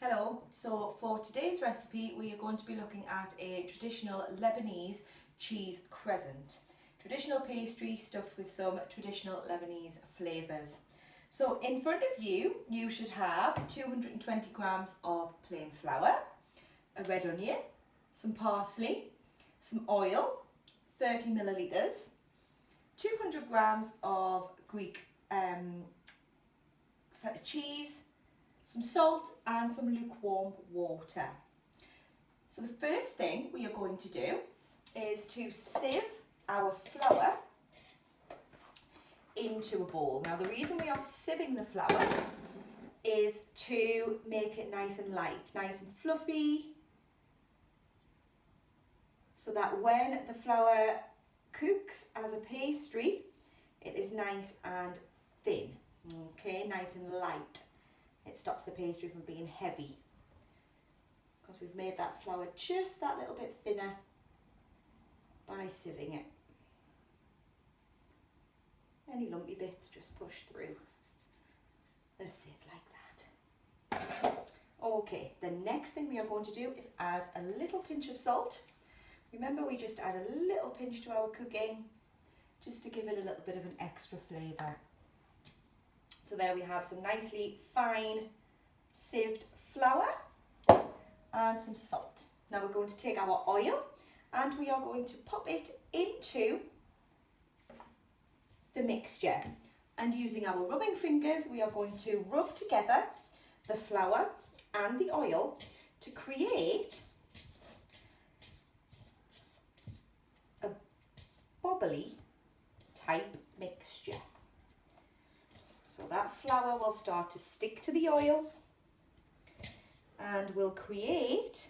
Hello, so for today's recipe we are going to be looking at a traditional Lebanese cheese crescent. Traditional pastry stuffed with some traditional Lebanese flavours. So in front of you, you should have 220 grams of plain flour, a red onion, some parsley, some oil, 30 millilitres, 200 grams of Greek feta cheese, some salt and some lukewarm water. So the first thing we are going to do is to sieve our flour into a bowl. Now the reason we are sieving the flour is to make it nice and light, nice and fluffy, so that when the flour cooks as a pastry, it is nice and thin, okay, nice and light. It stops the pastry from being heavy because we've made that flour just that little bit thinner by sieving it. Any lumpy bits just push through the sieve like that. Okay, the next thing we are going to do is add a little pinch of salt. Remember, we just add a little pinch to our cooking just to give it a little bit of an extra flavour. So there we have some nicely fine sieved flour and some salt. Now we're going to take our oil and we are going to pop it into the mixture. And using our rubbing fingers, we are going to rub together the flour and the oil to create a bubbly type mixture. So that flour will start to stick to the oil and will create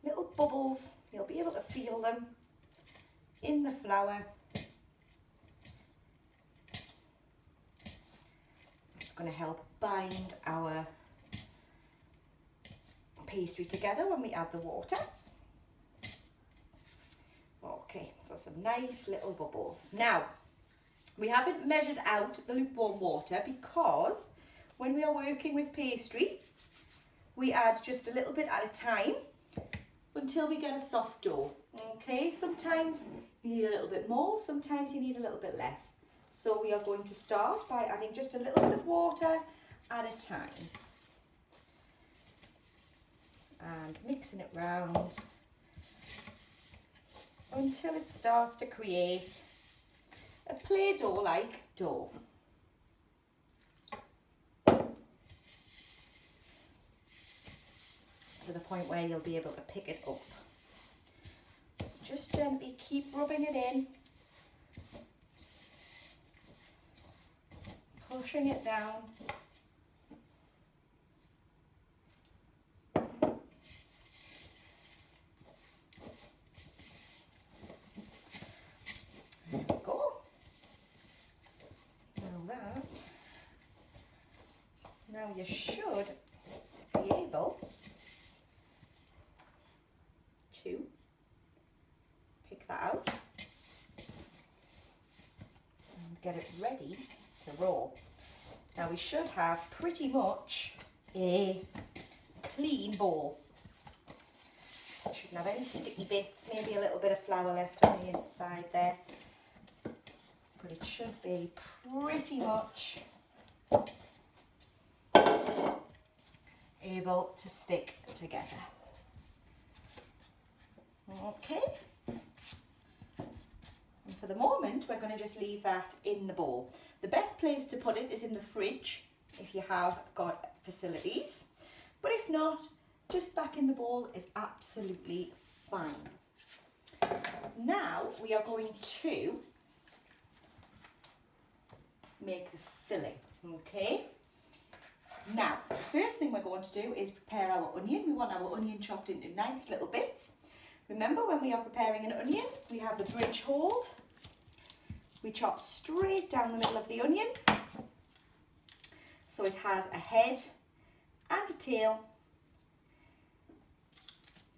little bubbles. You'll be able to feel them in the flour. It's going to help bind our pastry together when we add the water. Okay, so some nice little bubbles. Now, we haven't measured out the lukewarm water because when we are working with pastry, we add just a little bit at a time until we get a soft dough. Okay, sometimes you need a little bit more, sometimes you need a little bit less. So we are going to start by adding just a little bit of water at a time. And mixing it round until it starts to create a Play-Doh-like dough. To the point where you'll be able to pick it up. So just gently keep rubbing it in, pushing it down. There we go. Now you should be able to pick that out and get it ready to roll. Now we should have pretty much a clean bowl. Shouldn't have any sticky bits, maybe a little bit of flour left on the inside there. But it should be pretty much able to stick together. Okay. And for the moment, we're going to just leave that in the bowl. The best place to put it is in the fridge if you have got facilities. But if not, just back in the bowl is absolutely fine. Now we are going to make the filling, okay? Now, the first thing we're going to do is prepare our onion. We want our onion chopped into nice little bits. Remember, when we are preparing an onion, we have the bridge hold. We chop straight down the middle of the onion, so it has a head and a tail.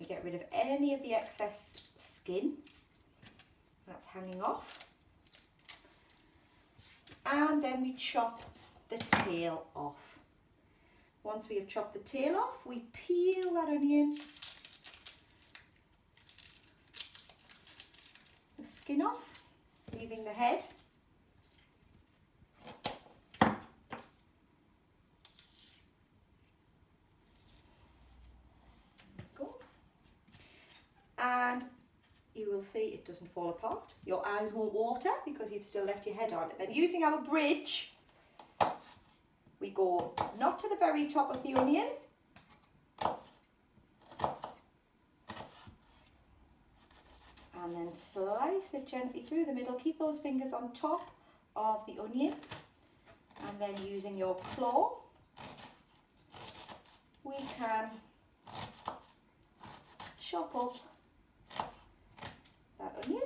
We get rid of any of the excess skin that's hanging off. And then we chop the tail off. Once we have chopped the tail off, we peel that onion, the skin off, leaving the head. And you will see it doesn't fall apart. Your eyes won't water because you've still left your head on. Then using our bridge, we go not to the very top of the onion, and then slice it gently through the middle. Keep those fingers on top of the onion, and then using your claw, we can chop up that onion.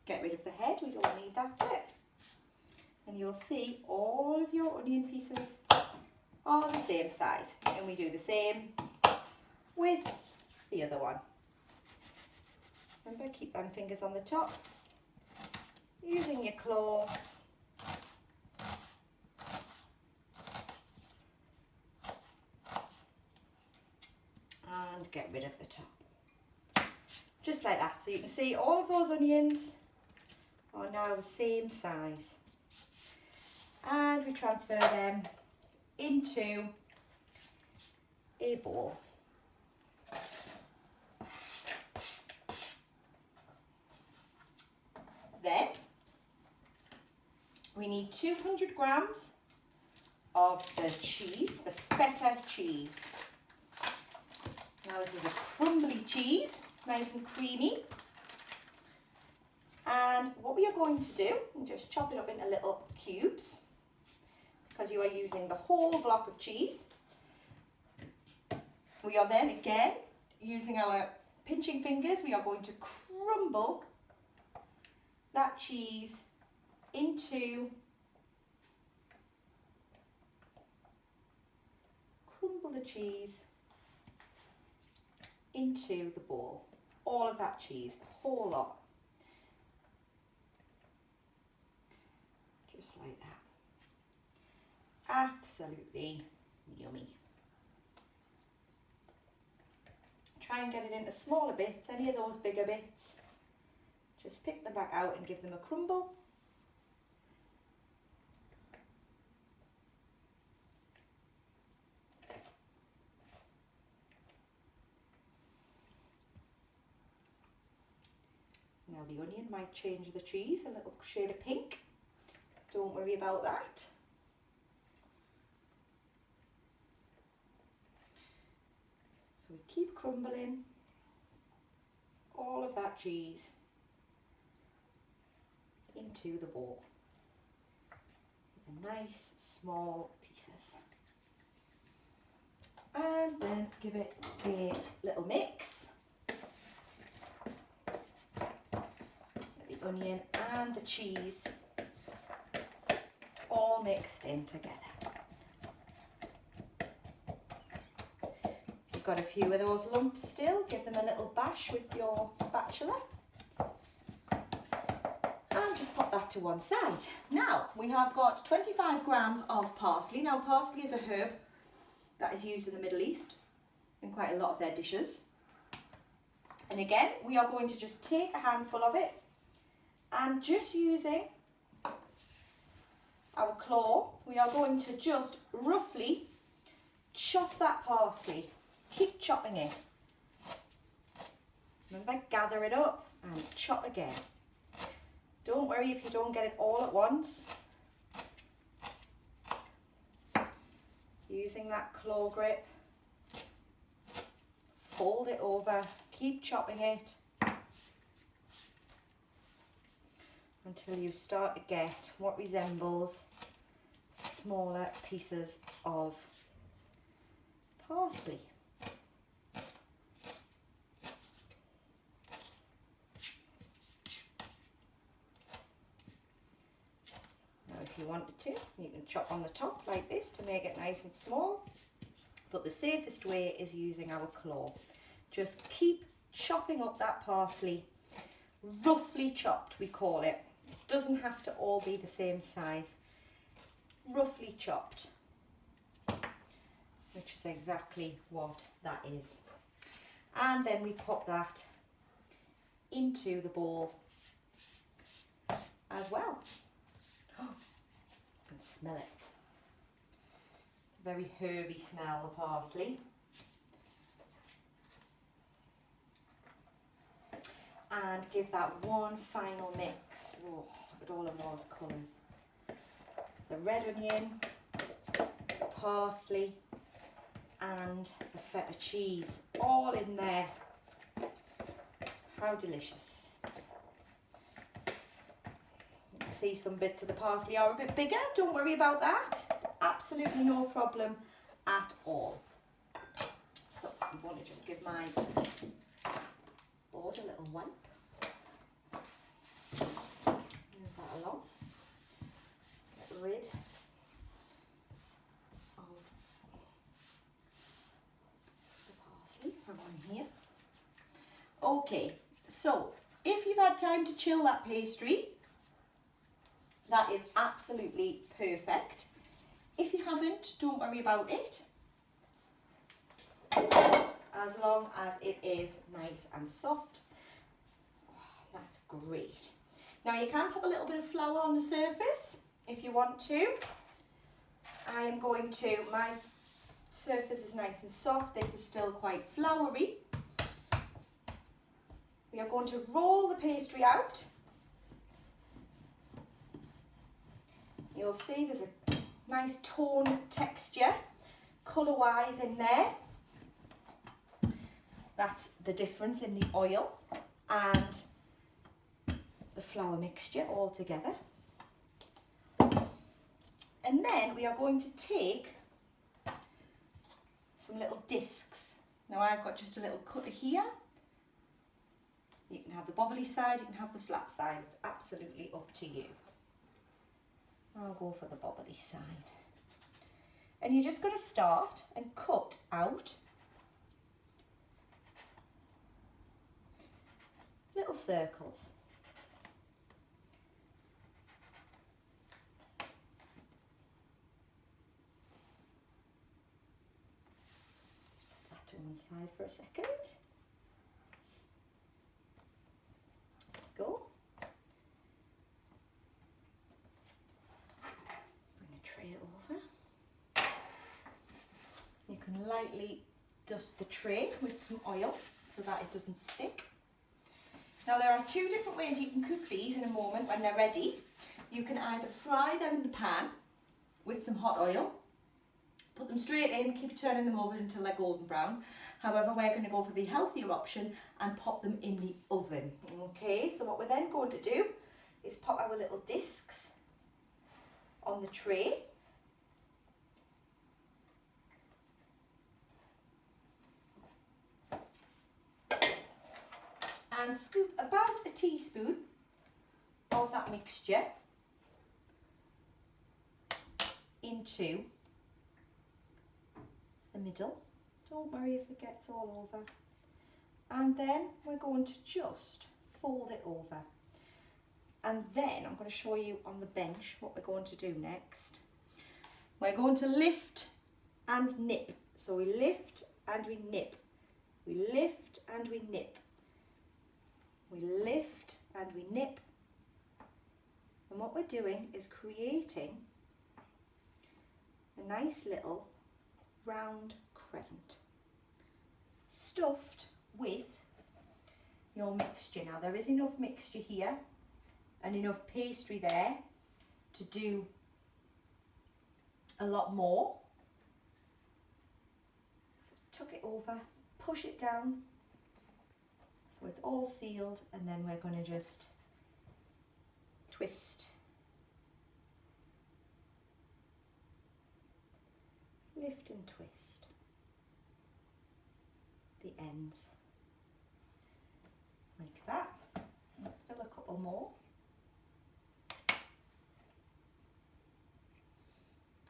Get rid of the head, we don't need that bit. And you'll see all of your onion pieces are the same size. And we do the same with the other one. Remember, keep them fingers on the top. Using your claw. And get rid of the top. Just like that. So you can see all of those onions are now the same size. And we transfer them into a bowl. Then we need 200 grams of the cheese, the feta cheese. Now this is a crumbly cheese, nice and creamy. And what we are going to do, just chop it up into little cubes, because you are using the whole block of cheese. We are then again using our pinching fingers, we are going to crumble that cheese into, into the bowl. All of that cheese, the whole lot. Just like that. Absolutely yummy. Try and get it into smaller bits, any of those bigger bits. Just pick them back out and give them a crumble. Now the onion might change the cheese a little shade of pink. Don't worry about that. So we keep crumbling all of that cheese into the bowl in nice small pieces. And then give it a little mix. The onion and the cheese all mixed in together. If you've got a few of those lumps still, give them a little bash with your spatula. And just pop that to one side. Now, we have got 25 grams of parsley. Now, parsley is a herb that is used in the Middle East in quite a lot of their dishes. And again, we are going to just take a handful of it and just using our claw, we are going to just roughly chop that parsley. Keep chopping it. Remember, gather it up and chop again. Don't worry if you don't get it all at once. Using that claw grip, fold it over, keep chopping it until you start to get what resembles smaller pieces of parsley. Now if you wanted to, you can chop on the top like this to make it nice and small, but the safest way is using our claw. Just keep chopping up that parsley, roughly chopped we call it. It doesn't have to all be the same size, roughly chopped. which is exactly what that is. And then we pop that into the bowl as well. Oh, you can smell it. It's a very herby smell, the parsley. And give that one final mix. Oh, look at all of those colours. The red onion, the parsley, and the feta cheese all in there. How delicious. You can see some bits of the parsley are a bit bigger. Don't worry about that. Absolutely no problem at all. So I'm going to just give my board a little wipe. Move that along. Get rid of the parsley from on here. Okay, so if you've had time to chill that pastry, that is absolutely perfect. If you haven't, don't worry about it, as long as it is nice and soft. Oh, that's great. Now you can pop a little bit of flour on the surface if you want to. I am going to, my surface is nice and soft, this is still quite floury. We are going to roll the pastry out. You'll see there's a nice tone texture, colour-wise in there. That's the difference in the oil and the flour mixture all together. And then we are going to take some little discs. Now I've got just a little cutter here. You can have the bobbly side, you can have the flat side, it's absolutely up to you. I'll go for the bobbly side. And you're just going to start and cut out little circles. Put that to one side for a second. Go. Bring a tray over. You can lightly dust the tray with some oil so that it doesn't stick. Now there are two different ways you can cook these in a moment when they're ready. You can either fry them in the pan with some hot oil, put them straight in, keep turning them over until they're golden brown. However, we're going to go for the healthier option and pop them in the oven. Okay, so what we're then going to do is pop our little discs on the tray. And scoop about a teaspoon of that mixture into the middle. Don't worry if it gets all over. And then we're going to just fold it over. And then I'm going to show you on the bench what we're going to do next. We're going to lift and nip. So we lift and we nip. We lift and we nip. We lift and we nip. And what we're doing is creating a nice little round crescent stuffed with your mixture. Now there is enough mixture here and enough pastry there to do a lot more. So tuck it over, push it down so it's all sealed, and then we're going to just twist, lift and twist the ends like that. I'll fill a couple more.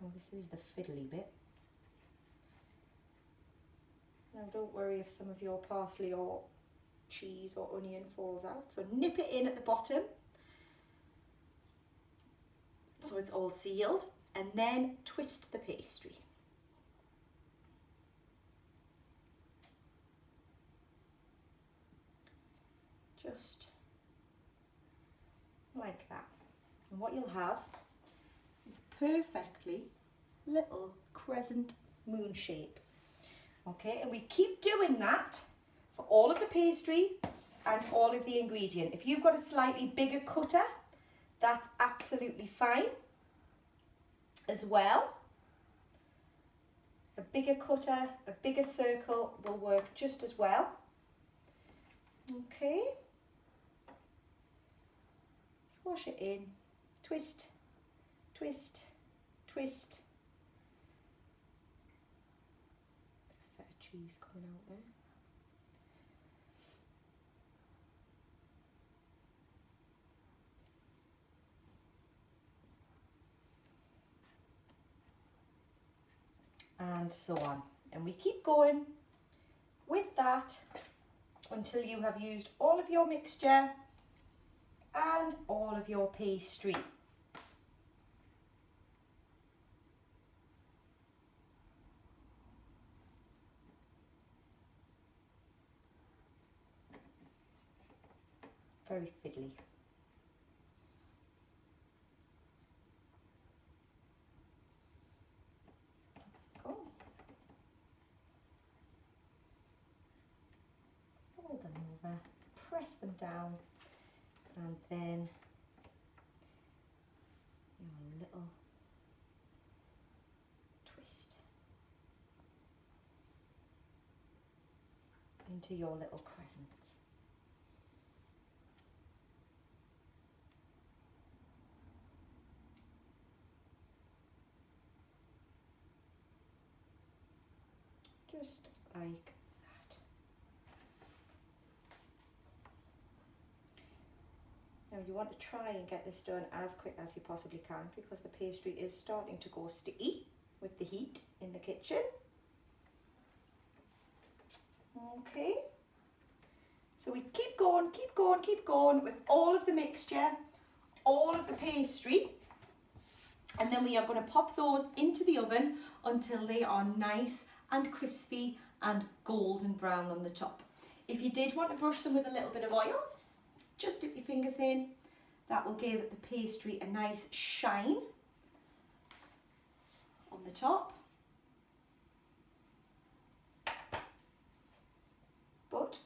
Oh, this is the fiddly bit. Now don't worry if some of your parsley or cheese or onion falls out. So nip it in at the bottom so it's all sealed, and then twist the pastry. like that. And what you'll have is perfectly little crescent moon shape. Okay, and we keep doing that for all of the pastry and all of the ingredient. If you've got a slightly bigger cutter, that's absolutely fine as well. A bigger cutter, a bigger circle will work just as well. Okay, squash it in, twist, twist, twist. Bit of cheese coming out there. And so on. And we keep going with that until you have used all of your mixture and all of your pastry. Very fiddly. Fold them over, press them down, and then your little twist into your little crescents. Just like that. Now you want to try and get this done as quick as you possibly can because the pastry is starting to go sticky with the heat in the kitchen. Okay, so we keep going, keep going, keep going with all of the mixture, all of the pastry, and then we are going to pop those into the oven until they are nice and crispy and golden brown on the top. If you did want to brush them with a little bit of oil, just dip your fingers in. That will give the pastry a nice shine on the top. But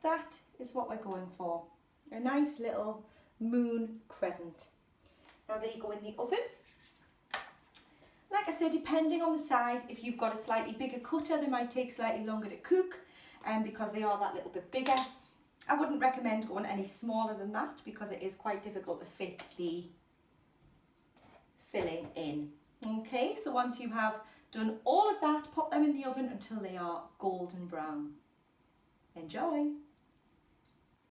that is what we're going for. A nice little moon crescent. Now they go in the oven. Like I said, depending on the size, if you've got a slightly bigger cutter, they might take slightly longer to cook, and because they are that little bit bigger. I wouldn't recommend going any smaller than that because it is quite difficult to fit the filling in. Okay, so once you have done all of that, pop them in the oven until they are golden brown. Enjoy!